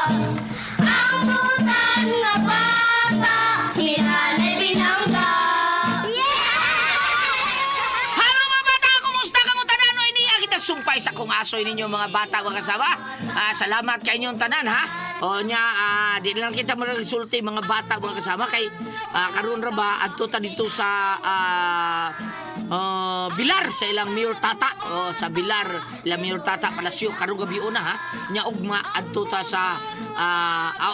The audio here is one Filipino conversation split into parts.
Ang butan nga bata, hinanay binangga. Hello mga bata! Kumusta ka mo tanan? No, iniya kita sumpay sa kong asoy ninyo mga bata mga kasama. Salamat kay inyong tanan ha. O nya, di na lang kita resulti mga bata mga kasama kay karon ra ba adto ta dito sa Bilar sa ilang Mayor Tata o sa Bilar ilang Mayor Tata Palasyo karong gabi una ha. Nya ugma adto ta sa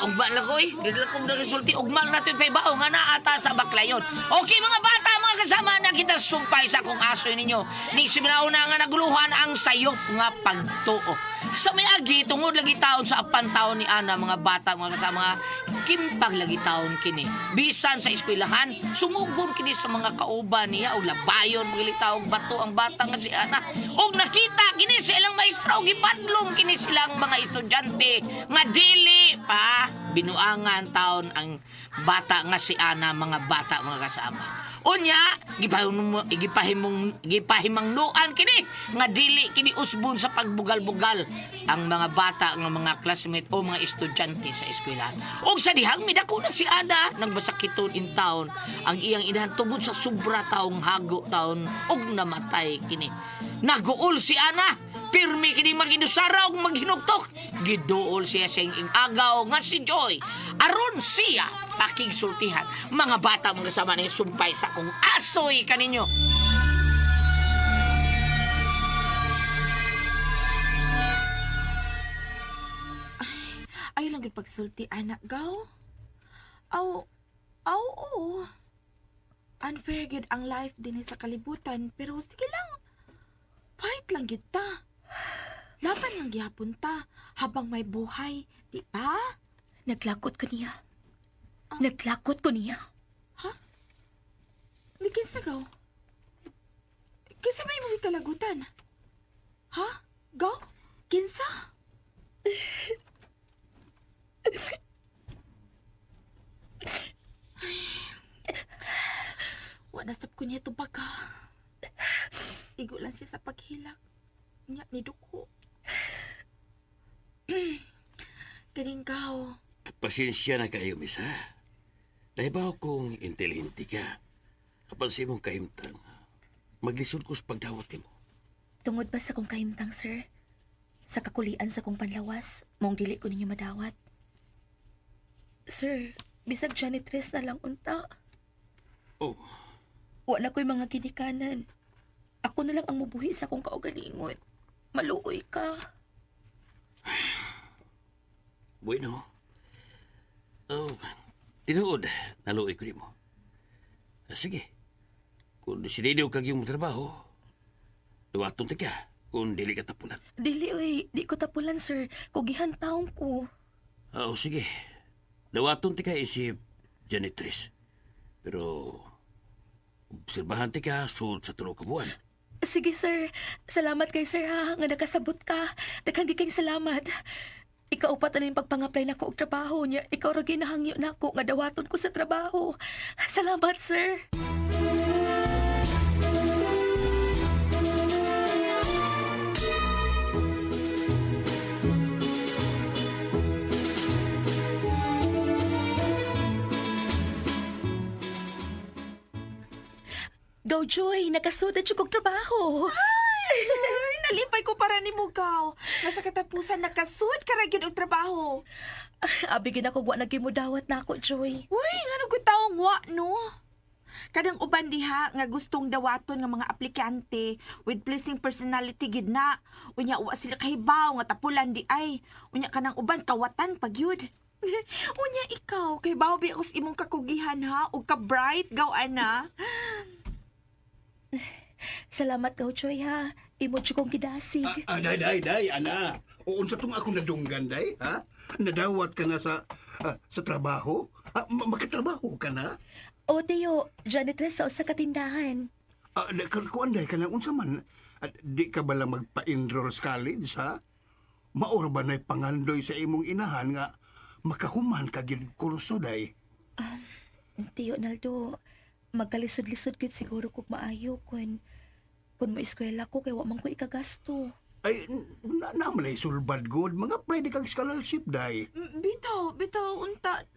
ugma na ko di na ko resulti ugma na to paybaw nga na ata sa Baklayon. Okay mga bata mga kasama na kita sumpay sa kong asoy ninyo. Ni siminauna nga naguluhan ang sayop nga pagtuo. Sa may agi tungod lagi taon sa apan taon ni Ana mga bata mga kasama kimpag lagi taon kini. Bisan sa eskwelahan sumugon kini sa mga kauban niya o labayon maglitaw og bato ang bata nga si Ana. Og nakita kini sa ilang maestro gipadlong kini silang mga estudyante nga dili pa binuangan taon ang bata nga si Ana mga bata mga kasama. Unya, gipahimang nuan kini nga dili kini usbon sa pagbugal-bugal ang mga bata nga mga classmate o mga estudyante sa eskwelahan. Og sa dihang midako na si Ana nagbasakiton in town ang iyang inahan tungod sa sobra taong hago taon og namatay kini. Naguol si Ana. Pirmi kini maginusara og maghinugtok. Giduol siya sa ing agaw nga si Joy. Aron siya pakigsultihan. Mga bata mga kasama ni sumpay sa kong asoy kaninyo. Ay lang gid pagsulti anak gaw. Oo. Unfair gid ang life din sa kalibutan pero sige lang. Fight lang gid ta. Laban lang gihapon ta habang may buhay, di ba? Naglakot ko niya. Naglakot ko niya. Ha? Di kinsa gaw? Kinsa may mga kalagutan? Ha? Gaw? Kinsa? Wala sab ko niya tubaka. Igo lang siya sa paghilak. Nya ni duko. Kaning gaw. Pasensya na kayo, misa. Nahibaw kong intelihente ka. Kapag sa imong kahimtang, maglisod ko sa pagdawat mo. Tungod ba sa kong kahimtang, sir? Sa kakulian sa kong panlawas, mong dili ko ninyo madawat. Sir, bisag janitress na lang unta. Oh, Wala ko'y mga ginikanan. Ako na lang ang mubuhi sa kong kaugalingon. Maluoy ka. bueno. Oh, tinuod, naluoy ko mo. Sige, kung desidido kag yung trabaho, duwaton ka kung dili ka tapulan. Dili, oy. Di ko tapulan, sir. Kugihan taong ko. Oo, sige. Dawaton ti ka isip janitress. Pero, obserbahan ti ka sud sa tulo ka buwan. Sige, sir. Salamat kay sir, ha. Nga nakasabot ka. Daghang gikay salamat. Ikaw upat na yung pagpang-apply na ko og trabaho niya. Ikaw ra ginahangyo na ko nga dawaton ko sa trabaho. Salamat, sir. Go, Joy. Nakasunod siya kong trabaho. Ay, nalipay ko para ni mo gaw. Nasa katapusan nakasud ka ra gyud og trabaho. Abigin ako wa nagimudawat na ako, Joy. Uy, ano ko taong wa, no? Kadang uban diha nga gustong dawaton nga mga aplikante with pleasing personality gid na. Unya wa sila kahibaw nga tapulan di ay. Unya kanang uban kawatan pag yun. Unya ikaw, kahibaw bi ako sa imong kakugihan ha ug ka bright gaw ana. Salamat daw, Joy, ha. Imo siya kong gidasig. Day, ana. O unsa tong ako nadunggan, day, ha? Nadawat ka na sa trabaho? Makatrabaho ka na? O, Teo, janitress sa usa ka tindahan. Kuan day ka na, unsa man? Di ka bala magpa-enroll sa college, ha? Maor ba na'y pangandoy sa imong inahan nga makahuman ka gid kurso, day? Teo, Naldo, magkalisod-lisod gid siguro kung maayo kung mo eskwela ko kay wa man ko ikagasto. Ay, naman ay sulbad good. Mga pwede kang scholarship, day. Bitaw, unta.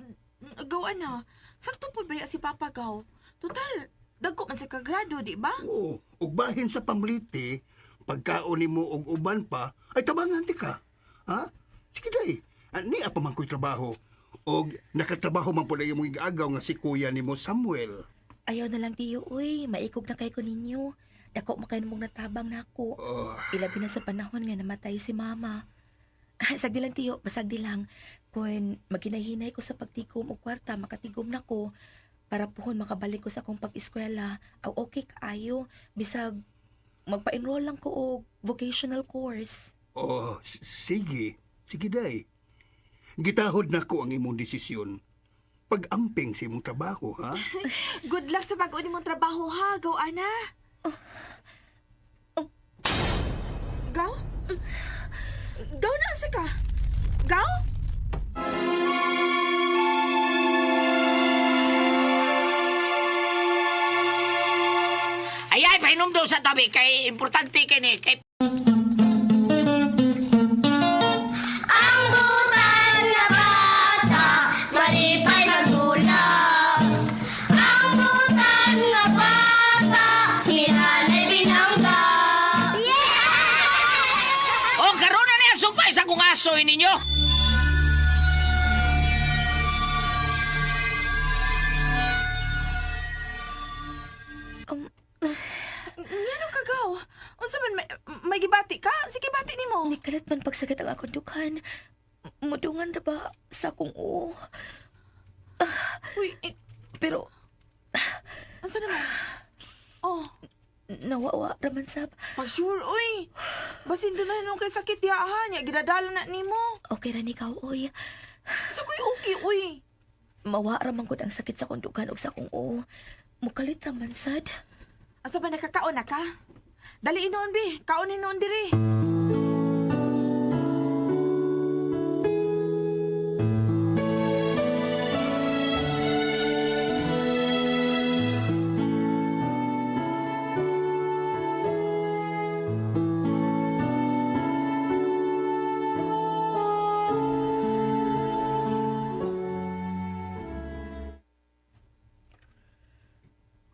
Gawa na. Sakto po ba si Papa Gaw? Total, dagko man sa kagrado, di ba? Oo, ug bahin sa pamliti, pagkaon mo og uban pa, ay tabangan ti ka. Ha? Sige day, ni apa man ko'y trabaho. Og nakatrabaho man po na yung agaw nga si kuya ni mo Samuel. Ayaw na lang tiyo, uy. Maikog na kay ko ninyo. Dako makain mong natabang na ako. Oh, Ilabi na sa panahon nga namatay si mama. Sagdi lang tiyo, basagdi lang. Kung maghinay-hinay ko sa pagtigom o kwarta, makatigom na ko. Para pohon makabalik ko sa akong pag-eskwela. Aw okay kaayo. Bisag magpa-enroll lang ko og vocational course. oh, sige. Sige day. Gitahod na ko ang imong desisyon. Pag-amping sa imong trabaho, ha? Good luck sa pag-uni mong trabaho, ha? Gaw, ana. Gaw? Gaw na asa ka? Gaw? Ayay, painom daw sa tabi. Kay importante kay ni. Kay Ang butan nga bata, malipay nagdulag. Ang butan nga bata, hinanay binangga. Yeah! oh, karon na niya sumpay sa kung asoy ninyo. Ngano ka, Gaw? Unsa man, may gibati ka? Sige, bati ni mo. Nikalat man pagsagad ang akong dukhan. Mudungan na ba sa akong o? Uy, Pero unsa naman? Oh, nawawa raman sab. pag sure, uy. Basin doon na nung kay sakit yaahan. Ya, gidadala na ni mo. Okay ra ni ka, oy. Sa kuy okay, uy. Mawa raman gud ang sakit sa akong dukhan ug sa akong o. Mukalit raman sad. Asa ba nakakaon na ka? Dali inoon, bi. Kaonin noon diri.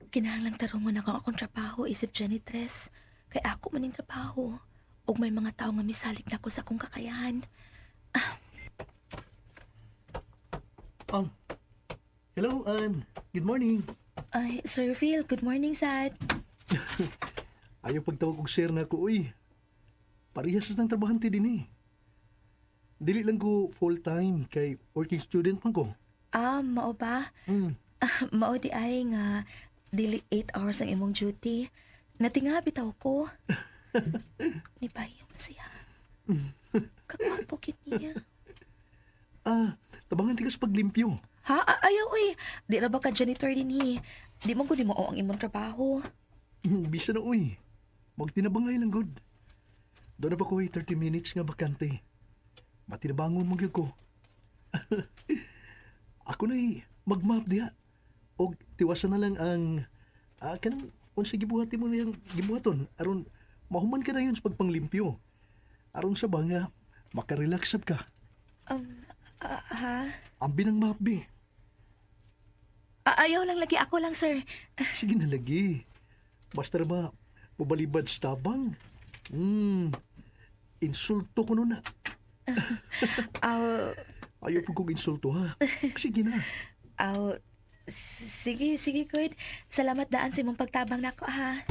Kinahanglang tarong mo na kang akong trabaho, isip janitress. Kay ako maning trabaho. Ug may mga tao nga misalig na ko sa akong kakayahan. Hello, Ann. Good morning. Ay, Sir Phil, good morning, Sad. Ayaw pagtawag og sir na ako, uy. Parehas ng trabahante din eh. Dili lang ko full-time kay working student man ko. Mao ba? Hmm. Mao di ay nga dili 8 hours ang imong duty. Natinga bitaw ko. Ni Bayo siya. Kakwapo kit niya. Tabangan tigas paglimpyo. Ha? Ayaw eh. Di ra ba ka janitor din hi? Di mo gud mo ang imong trabaho. Bisa na, uy. Magtinabangay lang, good. Doon na ba ko 30 minutes nga bakante. Matinabangon mo gyud ko. Ako na'y mag-map diha. O tiwasan na lang ang kanang unsa gibuhati mo niyang gibuhaton aron mahuman ka na yun sa pagpanglimpyo. Aron sa ba nga makarelax sab ka. Ha? Ambi ng map, be. Ayaw lang lagi ako lang, sir. Sige na lagi. Basta na ba mabalibad sa tabang? Insulto ko nun na. Ayaw po kong insulto, ha? Sige na. Sige, good. Salamat daan sa imong pagtabang nako, ha?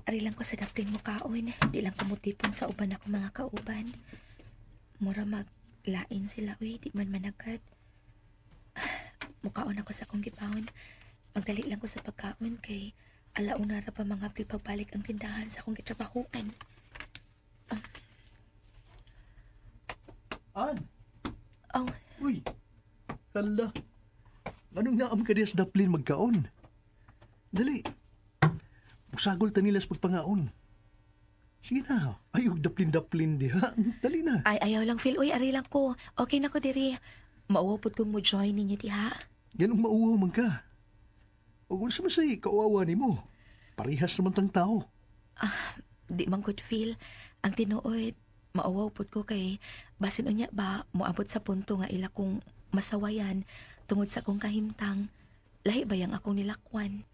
Ari lang ko sa daplin mo kaon. Di lang kumutipon sa uban ako mga kauban. Mura maglain sila, uy. Di man managad. Mukaon ako sa akong gipawon. Magdali lang ko sa pagkaon kay alauna ra pa mga pagbalik ang tindahan sa akong gitrabahuan. An! Oh, Uy! Hala! Anong naam ka diya sa daplin magkaon? Dali! Musagol ta nila sa pagpangaon. Sige na, ayog daplin-daplin diha. Dali na. Ay, ayaw lang, Phil. Uy, ari lang ko. Okay na ko, diri. Mauwapod kong mo join ninyo, diha. Ganong mauwaw man ka. O kung sa masay, kauawa ni mo. Parihas naman tang tao. Di man good feel. Ang tinuod, mauwaw pod ko kay basin unya ba moabot sa punto nga ila kong masawayan tungod sa kong kahimtang. Lahi ba yang akong nilakwan?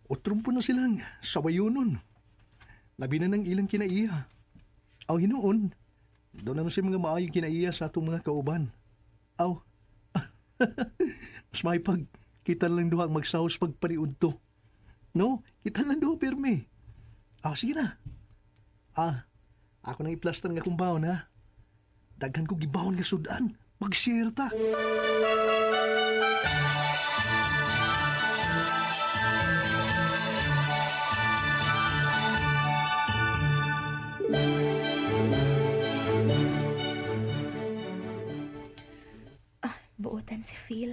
O trumpo na silang sawayonon. Labi na ng ilang kinaiya. Aw hinuon, doon na siya mga maayong kinaiya sa atong mga kauban. Aw, mas maipag kita lang duha ang magsahos pagpariud to. No, kita lang duha pirmi. Sige na. Ako nang i-plaster nga kung baon ha. Daghan ko gibawon nga sudan. Mag-share ta. Buotan si Phil.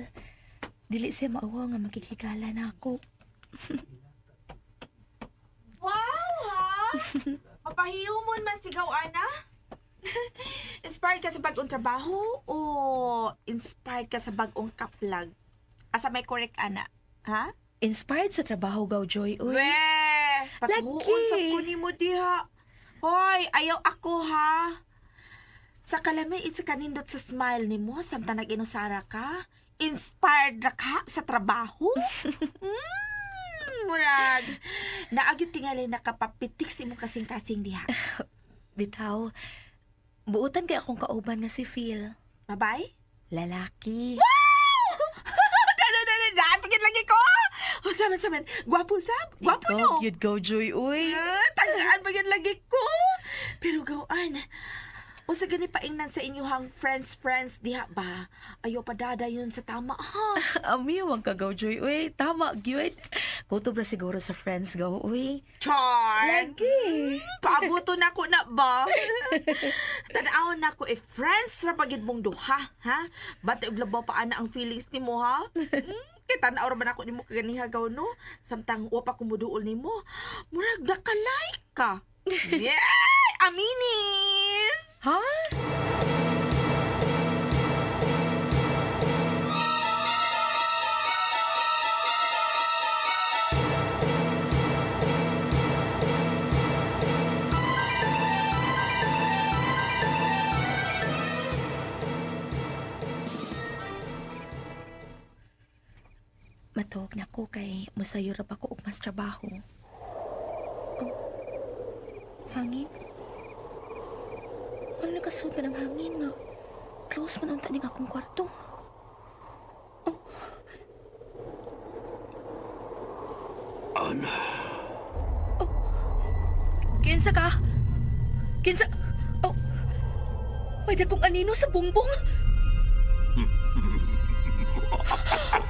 Dili siya maawa nga makikigala na ako. Wow, ha? Mapahiyumon man sigaw, ana? Inspired ka sa bagong trabaho o inspired ka sa bagong kaplag? Asa may correct, ana? Ha? Inspired sa trabaho gaw, Joy. Uy. Weh! Patuhuon Lagi. sa kunin mo diha. Hoy, ayaw ako, ha? Sa kalamiit sa kanindot sa smile ni mo, samtang nag-inusara ka, inspired ra ka sa trabaho? Murag, naagit tingali nakapapitik si mo kasing-kasing diha. Bitaw, buutan kay akong kauban nga si Phil. Babay? Lalaki. Daan, pagin lagi ko! O, saman. Gwapo, Sab? Gwapo, Ikaw, no? cute go, Joy. Uy. Tagaan pagin lagi ko! Pero gawaan, o sa gani paingnan sa inyohang friends diha ba? Ayaw pa dadayon sa tama, ha? Ami, wag ka go, Joy. Uy, tama, cute. Kutob na siguro sa friends go. Uy. Char! Lagi. Paabuto na ko na ba? Tanawon na ko, friends ra pagid mong duha, ha? Bata uglabaw pa ana ang feelings nimo, ha? Kita na ba na ko nimo kaganiha gaw, no? Samtang wa pa kumuduol nimo, murag nakalay ka. Yeah! Aminin! Ha? Matuog na ko kay musayo ra pa ko og mas trabaho. Oh. Hangin? Ano nagkasuot ng hangin nga? Close man ang taning akong kwarto. Oh. Ana, Kinsa ka? Kinsa? Oh. May dakong anino sa bungbong.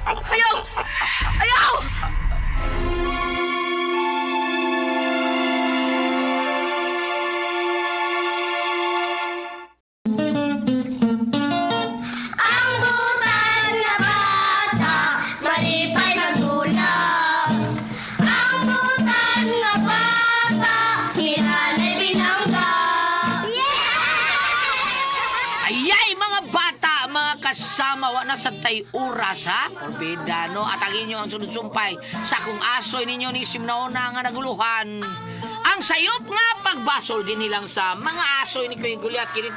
Ayaw! Ayaw! Ang butan nga bata, malipay nagdulag. Ang butan nga bata, hinanay binangga. Yeah! Ayay, mga bata, mga kasama, wa na sa tay oras, ha? Orbida, no? Atagin nyo ang sunod-sumpay sa kung asoy ninyo ni Simnaona nga naguluhan. Ang sayop nga pagbasol din nilang sa mga asoy ni Kuya Guliat, kinita